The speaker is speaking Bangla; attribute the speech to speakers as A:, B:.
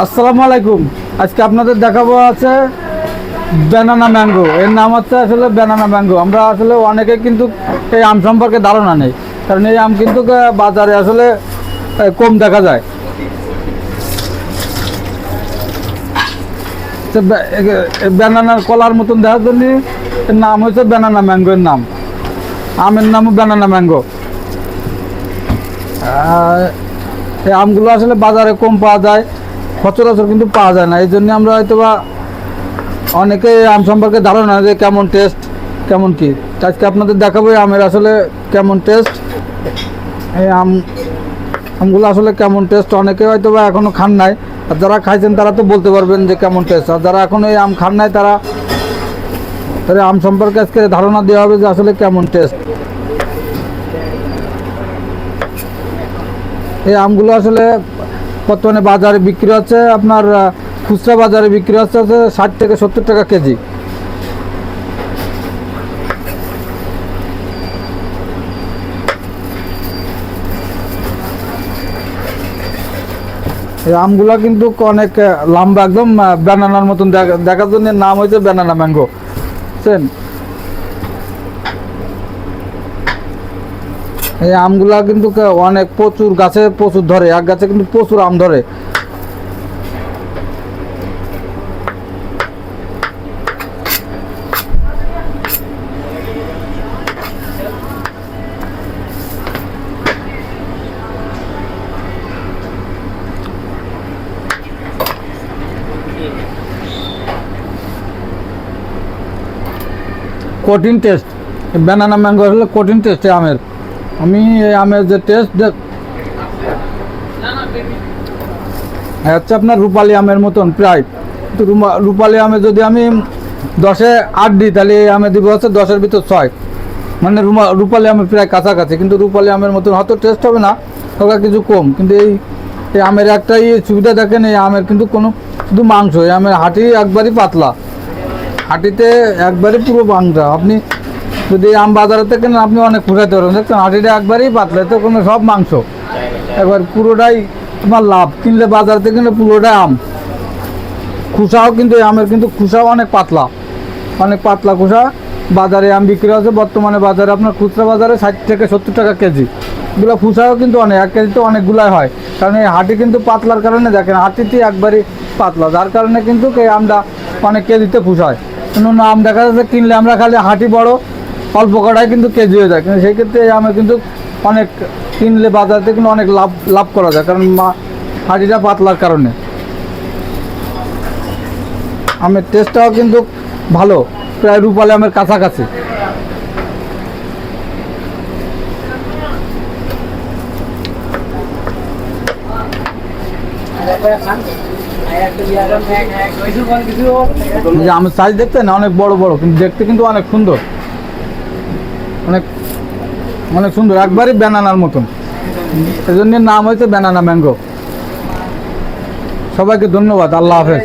A: আসসালামু আলাইকুম। আজকে আপনাদের দেখাবো আছে ব্যানানা ম্যাঙ্গো। এর নাম হচ্ছে আসলে ব্যানানা ম্যাঙ্গো। আমরা আসলে অনেকে কিন্তু এই আম সম্পর্কে ধারণা নেই, কারণ এই আম কিন্তু বাজারে আসলে কম দেখা যায়। ব্যানানার কলার মতন দেখার জন্য এর নাম হচ্ছে ব্যানানা ম্যাঙ্গো। এর নাম আমের নামও ব্যানানা ম্যাঙ্গো। এই আমগুলো আসলে বাজারে কম পাওয়া যায়, সচরাচর কিন্তু পাওয়া যায় না। এই জন্য আমরা হয়তো বা অনেকে আম সম্পর্কে ধারণা যে কেমন টেস্ট, কেমন কি। আজকে আপনাদের দেখাবো আমের আসলে কেমন টেস্ট। এই আমগুলো আসলে কেমন টেস্ট অনেকে হয়তো বা এখনও খান নাই, আর যারা খাইছেন তারা তো বলতে পারবেন যে কেমন টেস্ট। আর যারা এখনও এই আম খান নাই তারা আম সম্পর্কে আজকে ধারণা দেওয়া হবে যে আসলে কেমন টেস্ট। এই আমগুলো আসলে বর্তমানে বাজারে বিক্রি হচ্ছে, আপনার খুচরা বাজারে বিক্রি হচ্ছে 60 থেকে 70 টাকা কেজি। এই আমগুলো কিন্তু অনেক লম্বা, একদম ব্যানানার মতন দেখার জন্য নাম হয়েছে ব্যানানা ম্যাঙ্গো, বুঝছেন। এই আমগুলা কিন্তু অনেক প্রচুর গাছে প্রচুর ধরে, এক গাছে কিন্তু প্রচুর আম ধরে। কঠিন টেস্ট ব্যানানা ম্যাঙ্গো, আসলে কঠিন টেস্ট এই আমের। আমি এই আমের যে টেস্ট হচ্ছে আপনার রূপালী আমের মতন প্রায়। কিন্তু রূপালী আমে যদি আমি 10-এ 8 দিই, তাহলে এই আমে দিব হচ্ছে 10-এর ভিতর 6। মানে রূপালী আমের প্রায় কাছাকাছি, কিন্তু রূপালী আমের মতন হয়তো টেস্ট হবে না, ওটা কিছু কম। কিন্তু এই আমের একটাই সুবিধা দেখেন, এই আমের কিন্তু কোনো শুধু মাংস। এই আমের হাঁটি একবারই পাতলা, হাঁটিতে একবারই পুরো বাংলা। আপনি যদি আম বাজারে থেকে কেনেন আপনি অনেক ফুটাইতে পারবেন, দেখছেন হাঁটিটা একবারই পাতলা, তো কোনো সব মাংস একবার পুরোটাই তোমার লাভ। কিনলে বাজার থেকে কিনলে পুরোটাই আম। খোসাও কিন্তু এই আমের কিন্তু খোসাও অনেক পাতলা, অনেক পাতলা খোসা। বাজারে আম বিক্রি হচ্ছে বর্তমানে বাজারে আপনার খুচরা বাজারে 60 থেকে 70 টাকা কেজি। এগুলো খোসাও কিন্তু অনেক, 1 কেজিতে অনেকগুলাই হয়, কারণ এই হাঁটি কিন্তু পাতলার কারণে দেখেন হাঁটিতে একবারই পাতলা, যার কারণে কিন্তু এই আমটা অনেক কেজিতে ফুসায়। কিন্তু আম দেখা যাচ্ছে কিনলে আমরা খালি হাঁটি বড়, অল্প কটায় কিন্তু কেজি হয়ে যায়। কিন্তু সেই ক্ষেত্রে এই আমে কিন্তু অনেক কিনলে বাজার থেকে কিন্তু অনেক লাভ করা যায়, কারণ হাঁটিটা পাতলার কারণে। আমের টেস্টটাও কিন্তু ভালো, প্রায় রূপালী আমের কাছাকাছি। আমের সাইজ দেখতে না অনেক বড় বড়, কিন্তু দেখতে কিন্তু অনেক সুন্দর, অনেক অনেক সুন্দর, একবারই ব্যানানার মতন। এজন্য নাম হয়েছে ব্যানানা ম্যাঙ্গো। সবাইকে ধন্যবাদ। আল্লাহ হাফেজ।